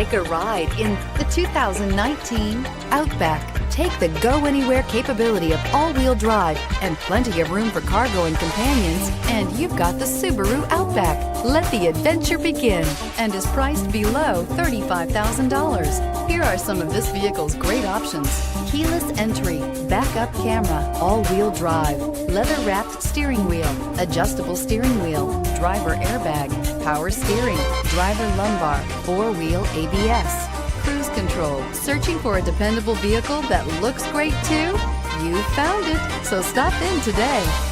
Take a ride in the 2019 Outback. Take the go-anywhere capability of all-wheel drive and plenty of room for cargo and companions, and you've got the Subaru Outback. Let the adventure begin, and is priced below $35,000. Here are some of this vehicle's great options: keyless entry, backup camera, all-wheel drive, leather-wrapped steering wheel, adjustable steering wheel, driver airbag, power steering, driver lumbar, four-wheel ABS, cruise control. Searching for a dependable vehicle that looks great too? You found it, so stop in today.